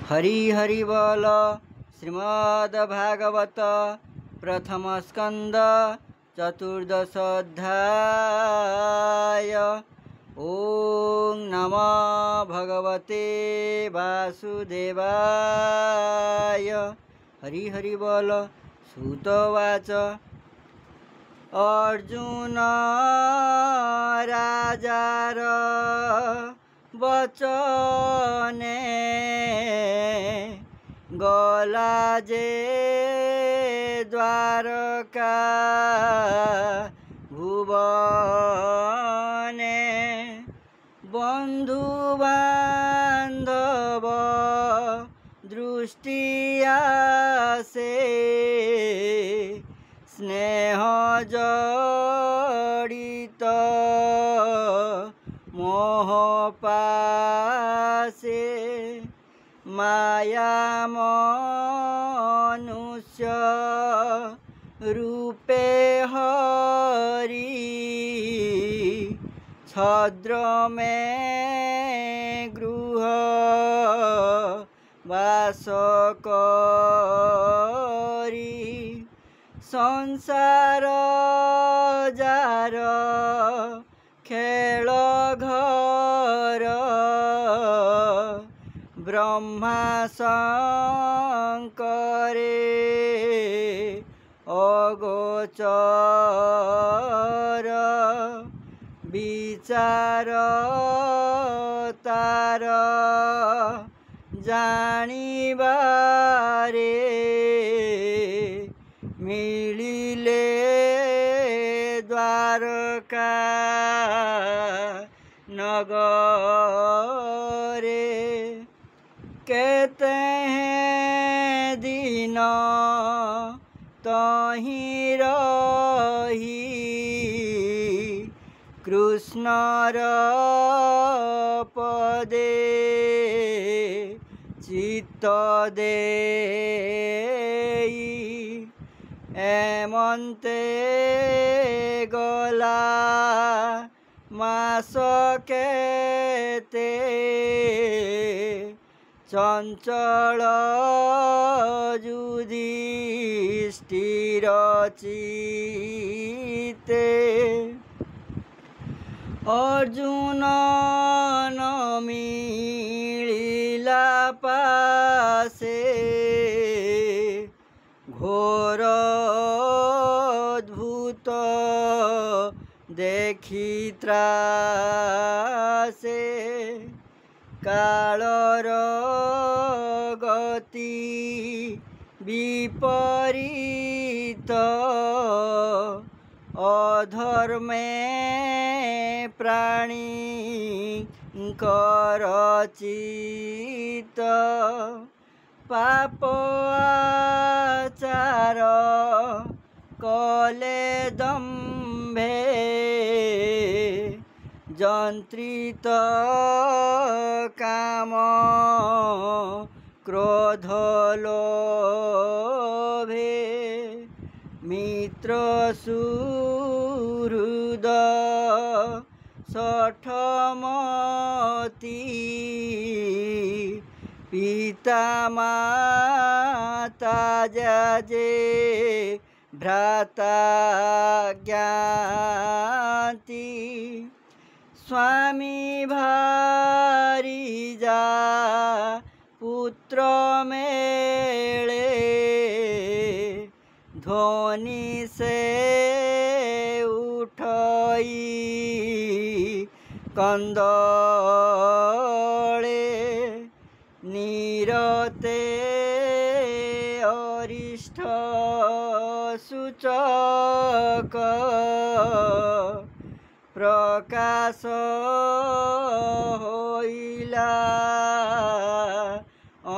हरि हरि बोल। श्रीमद्भागवत प्रथम स्कंद चतुर्दश अध्याय। ओं नमो भगवते वासुदेवाय। हरि हरि बोल। सुतवाच अर्जुन राजार वचने गला जे द्वारका भुवने बंधु बांधव दृष्टिया से स्नेह जड़ित मोह पासे माया मनुष्य रूपे हरि छद्र में गृह वास करी संसार जार खेल घर ब्रह्मा शंकरे अगोचर विचार तार जानिबारे मिलिले द्वारका नगरे कहते हैं दिन तहीं रही कृष्णर पदे चित्त देई एमंते गला मास केते चंचल युधिष्ठिर चित्ते अर्जुन न मिलिला पासे घोर अद्भुत देखी त्रासे कालर गति विपरीत अधर्मे प्राणी करचित पाप आचार कले दम्भे जंत्रित काम क्रोध लोभे मित्र सुहृद सठमती पिता माता जाजे भ्राता ज्ञाति स्वामी भारीजा पुत्र मेले ध्वनि से उठई कंदले नीरते अरिष्ठ सूचक प्रकाश होइला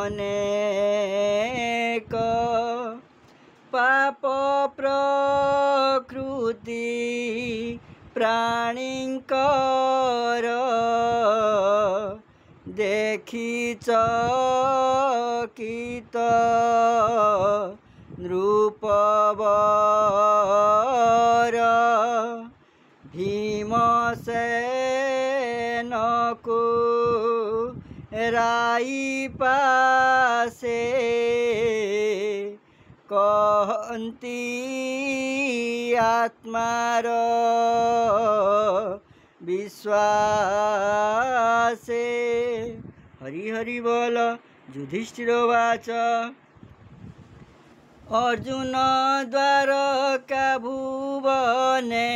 अनेक पाप प्रकृति प्राणींकर देखी चकित नृपवर भीमसेन को राई पासे कहती आत्मार विश्वासे। हरि हरि बोल। युधिष्ठिर वाच अर्जुन द्वारका भुवने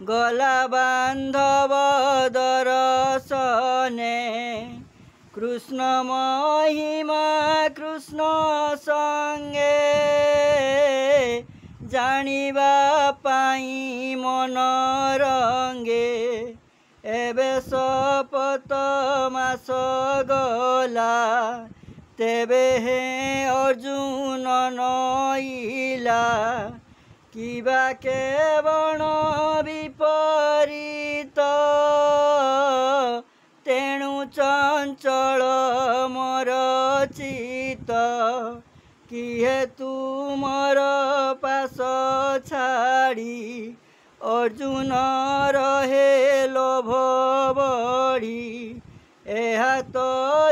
गला बांधव दर्शने कृष्ण महिमा कृष्ण संगे जानिबा पाई मन रंगे एबे शपथ मास गला तेबे हे अर्जुन नइला किबा केवल विपरीत तेणु चंचल मोर चित किहे तुमर पास छाड़ी अर्जुन रहे लोभ बड़ी एहा तो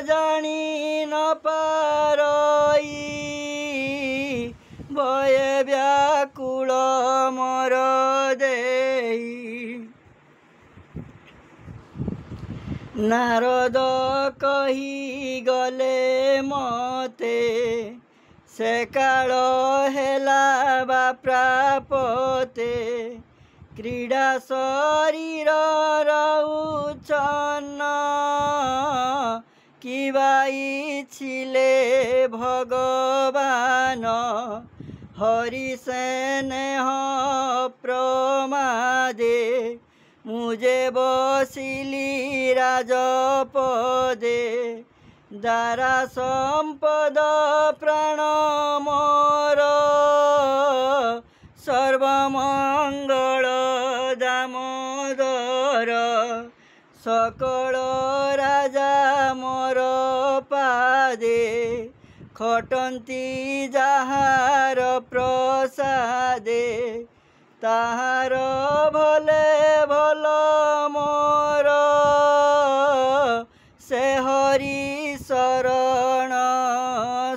जानी न पारई भय व्याकुल मोर देई। नारद कही गले मते से काल हेला बा प्रापते क्रीड़ा शरीर रहुचन्न किबा इच्छिले भगवान हरि स्नेह प्रमादे मुझे बसिली राजपदे दारा संपद प्राण मोर सर्वमंगल दामोदर सकल राजा मोर पादे खटंती जाहार प्रसादे ताहार भले भल मोर से हरि शरण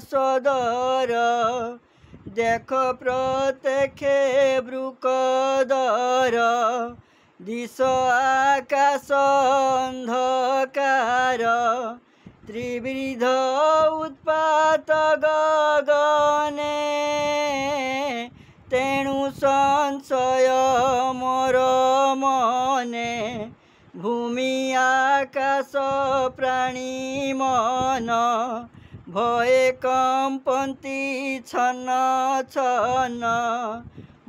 सदर देख प्रत्यक्षे ब्रुकदर दिश आकाश अंधकार त्रिविध उत्पात गगने तेणु संशय मोर मने भूमि आकाश प्राणी मन भय कंपन्ति छन छन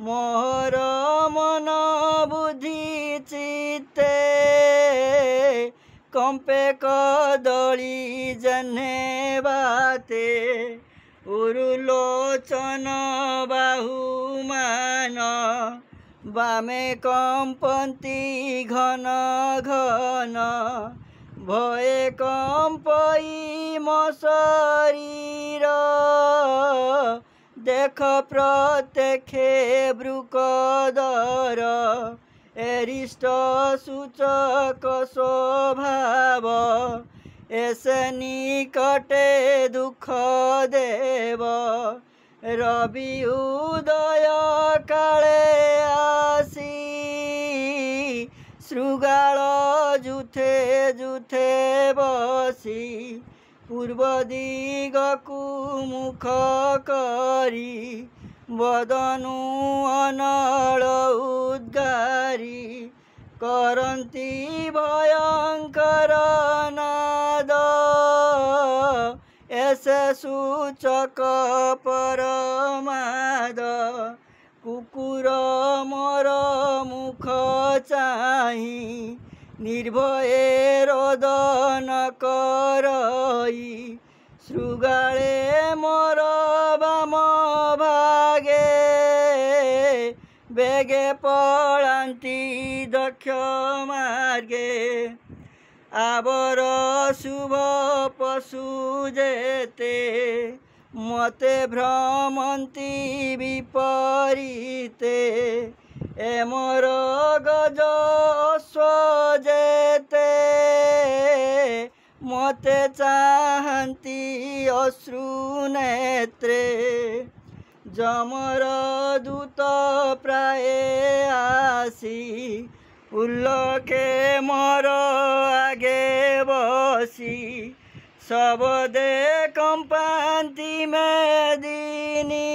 मोहर मन बुद्धि चित्ते कंपे कदली जन्हे बाते उरुलोचन बाहुमान बामे कंपन्ति घन घन भय कंपई मो शरीर देख प्रत्यक्षे ब्रुकदर एरिष्ट सूचक स्वभाव ऐसे निकटे दुख देव रवि उदय काले आसी श्रृगाल जुथे जुथे बसी पूर्व दिगकु मुख करी बदनु अनल उद्गारी करन्ति भयंकर नाद ऐसे सूचक परमाद कुकुर मोर मुख चाही निर्भये रोदन करई श्रृगाले मोर बाम भागे बेगे पलांती दक्ष मार्गे आवर शुभ पशु जेते मते भ्रमंती विपरीते एमर गज अश्व जेते मते चाहन्ती अश्रु नेत्रे जमर दूत प्राय आसी उल्लखे मोर आगे बसी शबदे कंपान्ति मेदिनी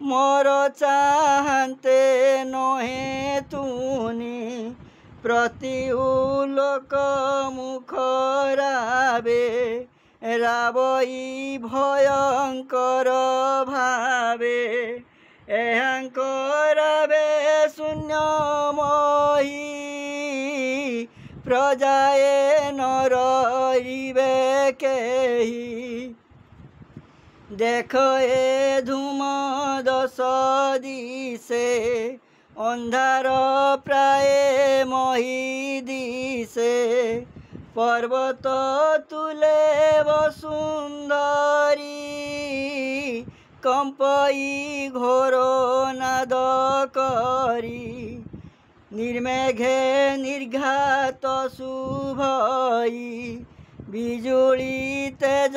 मोर चाहन्ते नहे तुनी प्रति उलोक मुख रावे रावई भयंकर भावे एहांकरावे शून्यमयी प्रजाए न रहिबे केही देख ए धूम दश दिशे अंधार प्राय मही दिशे पर्वत तुले वसुंदरी कंपई घोर नाद करी निर्मेघे निर्घात शुभई बिजुली तेज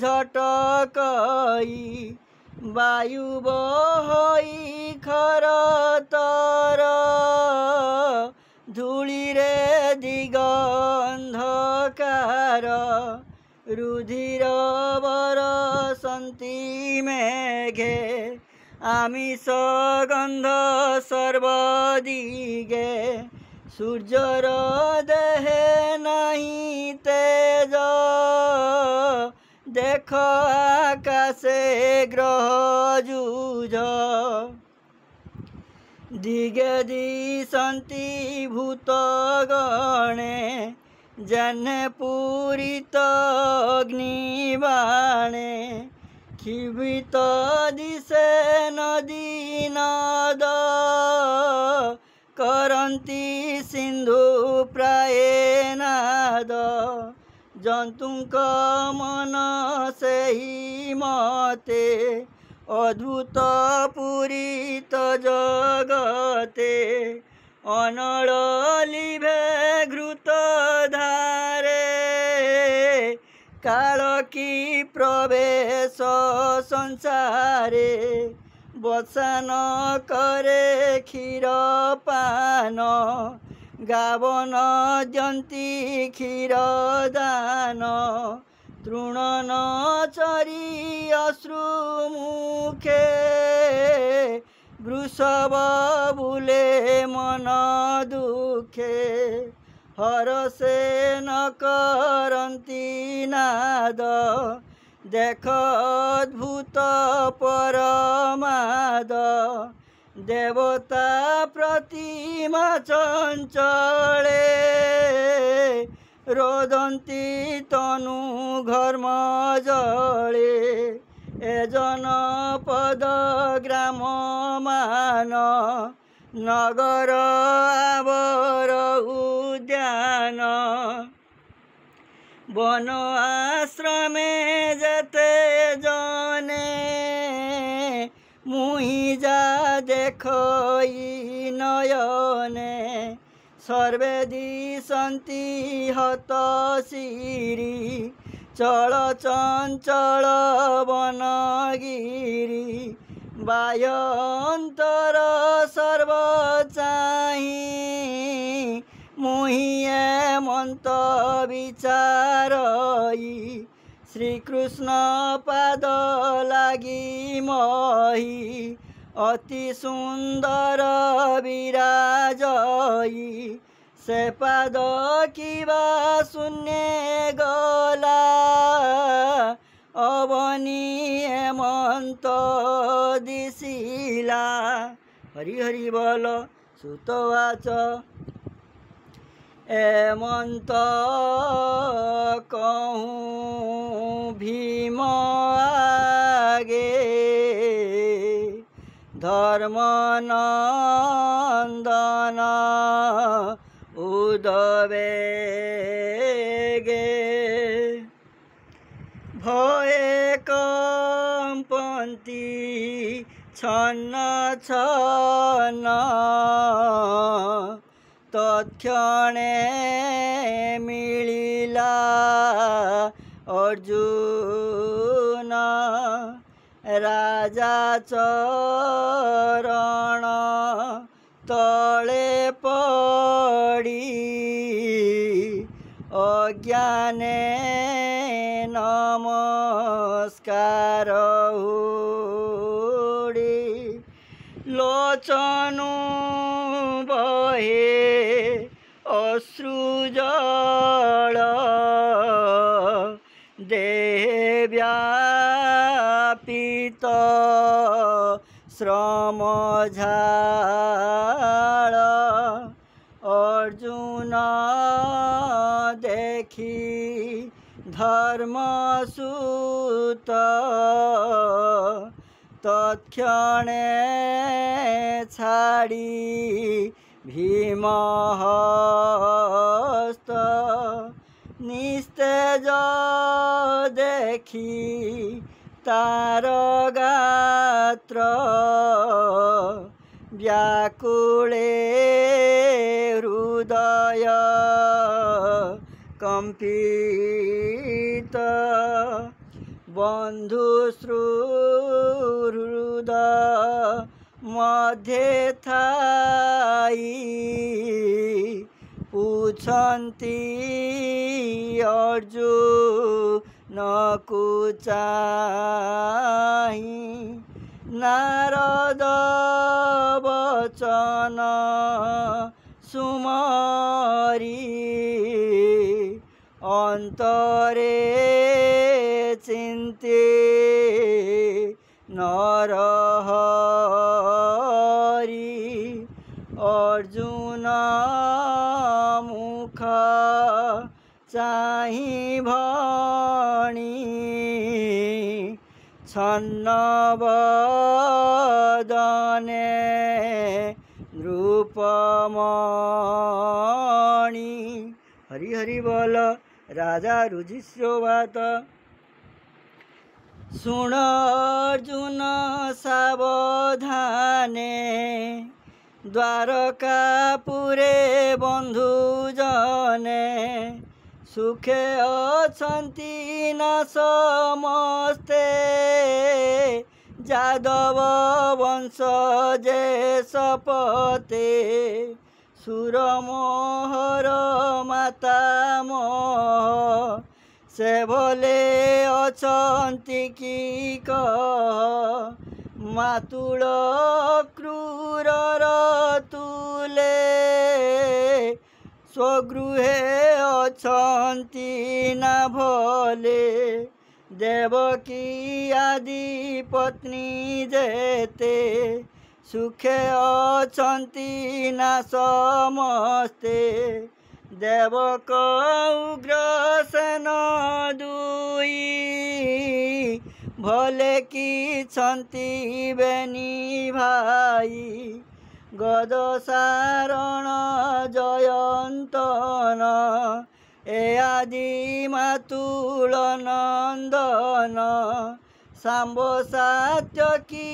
झटकई वायु बहई खरतर धूली रे दिगंधकार रुधिर बरसन्ति मेघे आमिष गंध सर्वदिगे सूर्यर देहे नहीं तेज देख आकाशे ग्रह जुज दिगे दिशन्ति भूतगणे जन्हे पूरित अग्निबाणे क्षिभित दिशे नदी नद करन्ति सिंधु प्राय नाद जंतुक मन सेहि मते अद्भुत पूरित जगते अनल लिभे घृत धारे काल की प्रवेश संसारे बसान करे क्षीर पान गावन जंती क्षीर दान तृणन चरी अश्रु मुखे वृषभ बुले मन दुखे हरसे न करन्ति नाद देख अद्भुत परमाद देवता प्रतिमा चंचले रोदन्ति तनु घर्म जले ए जनपद ग्राम मान नगर आवर उद्यान वन आश्रमे जते जने मुहि जा देखई नयने सर्वे दिशन्ति हतशिरी चल चंचल वनगिरी बाह्यंतर सर्व चाहि मुहिए मंत विचारई श्रीकृष्ण पाद लागी मही अति सुंदर विराजई से पाद किबा शून्य गला अवनी हेमंत दिशिला हरि हरि बोल सुतवाच हेमंत कहूँ भीम आगे धर्मनंदन उदवेगे भये कंपन्ति छन्न छन्न तत्क्षणे मिलिला अर्जुन राजा चरण तले पड़ी अज्ञाने नमस्कार हुडी लोचनु बहे अश्रुजल देह व्यापित श्रम झाल अर्जुन देखी धर्मसूत तत्क्षणे छाड़ी भीमहस्त निस्तेज देखी तार गात्र व्याकुले हृदय कंपित बंधुश्रुहृद मध्ये थाई पूछन्ति अर्जुन को चाहि नारद वचन सुमरी अंतरे चिंते नरहरि अर्जुन मुख चाहि भणी छन्नवदने नृपमणि हरि हरि बोल राजा रुचिश्रोवात सुन अर्जुन सावधाने द्वारकापुरे बंधुजने सुखे अछन्ति न समस्ते जादव वंश जे सपते सुरमोहर मातामह से भले अछन्ति कि कह मातुल क्रूरर तुले स्वगृहे अछन्ति न भले देवकी आदि पत्नी जेते सुखे अछन्ति न समस्ते देवक उग्रसेन दुई भले कि छन्ति बेनी भाई गद सारण जयन्तन ए आदि मातुल नंदन सांब सात्यकी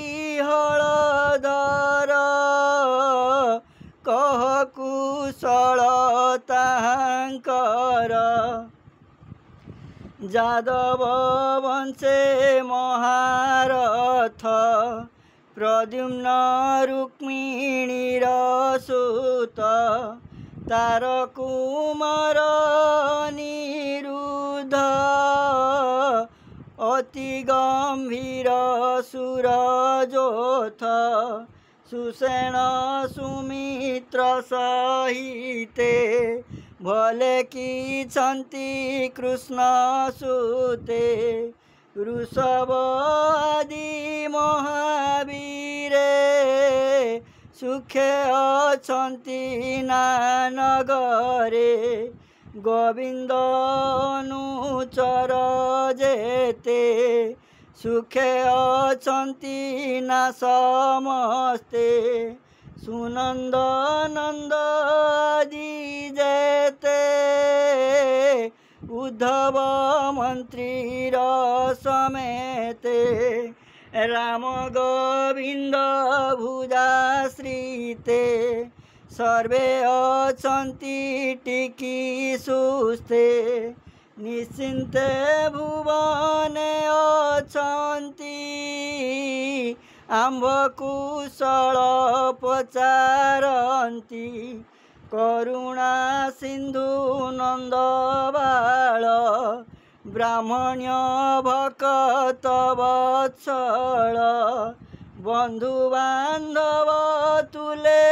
हलधर कह कुशल तांकर जादव वंशे महारथ प्रद्युम्न रुक्मिणीर सुत तार कुमार निरुद्ध अति गंभीर सुरजोथ सुसेन सुमित्र सहिते भले कि छन्ति कृष्ण सुते वृषभ आदि महावीरे सुखे अछन्ति नानगरे गोविंद अनुचर जेते सुखे अछन्ति न समस्ते सुनंद नंद आदि जेते उद्धव मंत्रीर समेते राम गोविंद भुजाश्रिते सर्वे अछन्ति टिकी सुस्थे निश्चिन्ते भुवने अछन्ति आम्भ कुशल पचारन्ति करुणा सिन्धु नन्दबाळ ब्राह्मण्य भक्त वत्सल बंधु बांधव तुले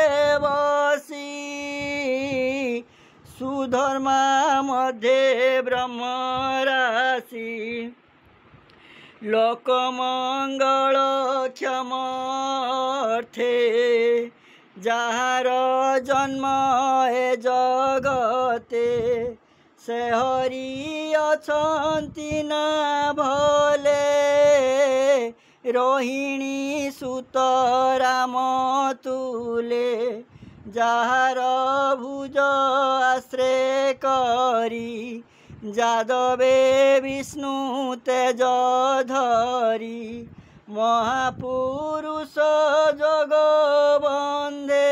बसी सुधर्मा मध्ये ब्रह्म राशि लोकमंगल क्षमार्थे जार जन्म ए जगते से हरि अछन्ति ना भले रोहिणी सुत राम तुले जार भुज आश्रय करी जादवे विष्णु तेज धरी महापुरुष जगबंधे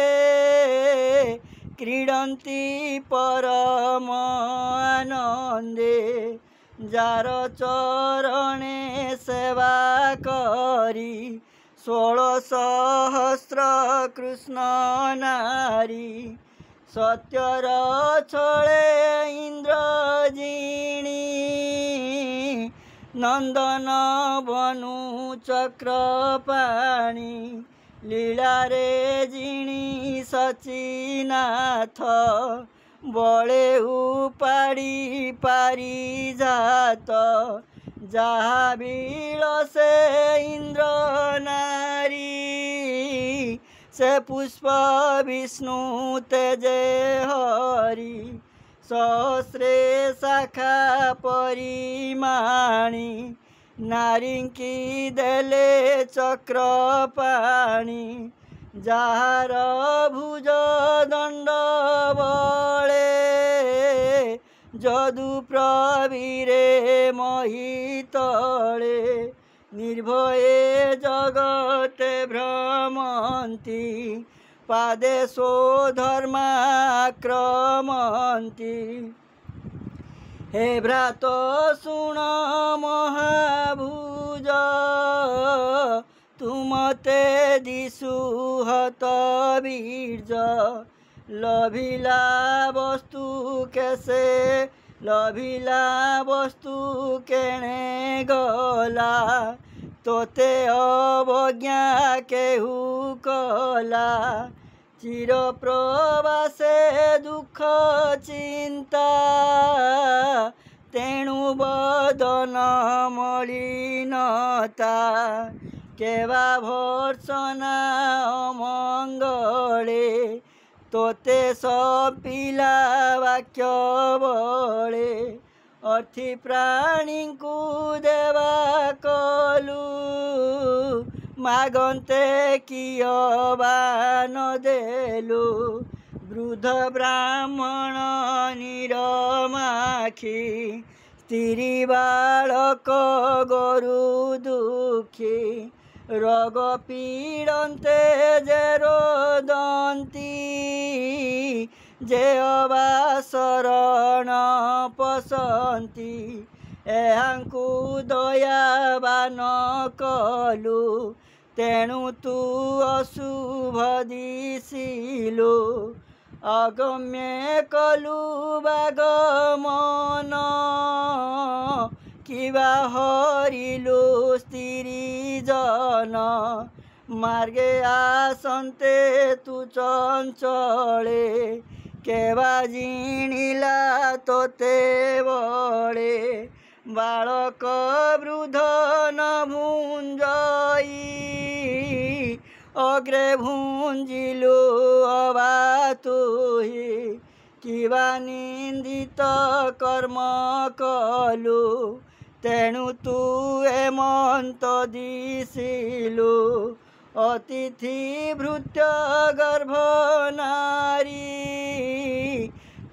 क्रीडन्ति परम आनंदे जार चरणे सेवा करी 16,000 कृष्ण नारी सत्यर छळे इंद्रजिणी नंदन बनु चक्रपाणी लीला रे जिणी सचिनाथ बळे उपाड़ी पारी जात जहा बिलसे इंद्र नारी से पुष्प विष्णु तेजे हरि सहस्रे शाखा परिमाणी नारिंकी देले चक्र पाणी जार भुज दंड बळे जदु प्रवीरे महितळे निर्भये जगते भ्रमन्ति पादेशो धर्माक्रमन्ति हे भ्रात शुण महाभुज तुमते दिशु हत बीर्ज लभिला वस्तु कैसे लभिला वस्तु केणे गला तोते अवज्ञा केहू कला चिर प्रवासे दुख चिंता तेणु बदन मलिनता केवा भर्सना अमंगले तोते सपिला वाक्य बळे अर्थी प्राणी को देवा कलु मागंते कियबान देलु वृद्ध ब्राह्मण निरमाखी स्त्री बालक गोरु दुखी रोग पीड़न्ते जे रोदन्ति जे अबा शरण पसंती एहांकु दयाबान कलु तेणु तू अशुभ दिशिलु अगम्य कलु बागमन किवा हरिलु स्त्री जन मार्गे आसन्ते तु चंचले केवा जिणिला तोते बळे बालक वृद्ध न भुंजई अग्रे भुंजिलु अबा तुहि किवा निंदित कर्म कलु तेणु तू एमंत दिशिलु अतिथि भृत्य गर्भ नारी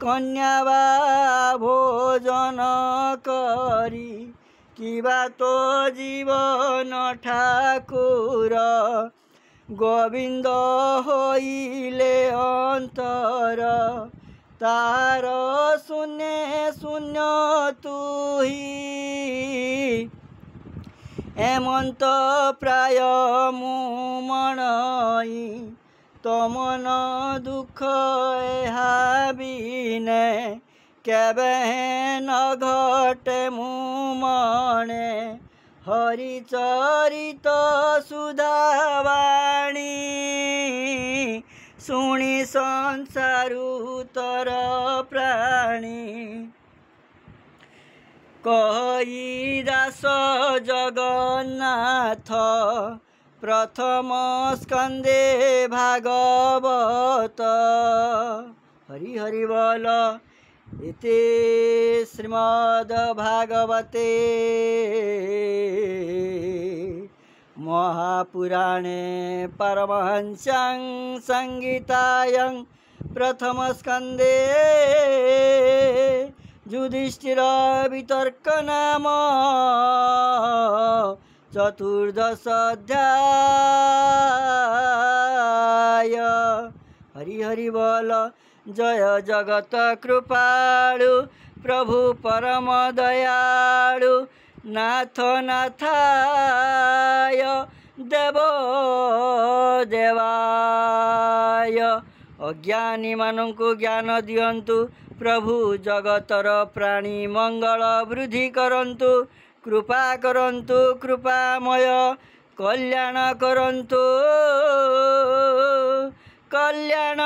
कन्या बा भोजन करी किवा तो जीवन ठाकुर गोविंद होइले अंतर तार शून्य शून्य तुही एमंत प्राय मुमणई तमन दुख बिने केबे न घटे मुमणे हरिचरित सुधावाणी शुणी संसारु तर प्राणी कही दास जगन्नाथ प्रथम स्कंदे भागवत हरि हरि बोल इति श्रीमद्भागवते महापुराणे परमहंस्यां संहितायां प्रथम स्कंदे युधिष्ठिर वितर्क नाम चतुर्दश अध्याय हरि हरि बोल जय जगत कृपालु प्रभु परम दयालु नाथ नाथाय देव देवाय अज्ञानी मानंकु ज्ञान दियंतु प्रभु जगतर प्राणी मंगल वृद्धि करंतु कृपा करंतु कृपामय कल्याण करंतु कल्याणमय।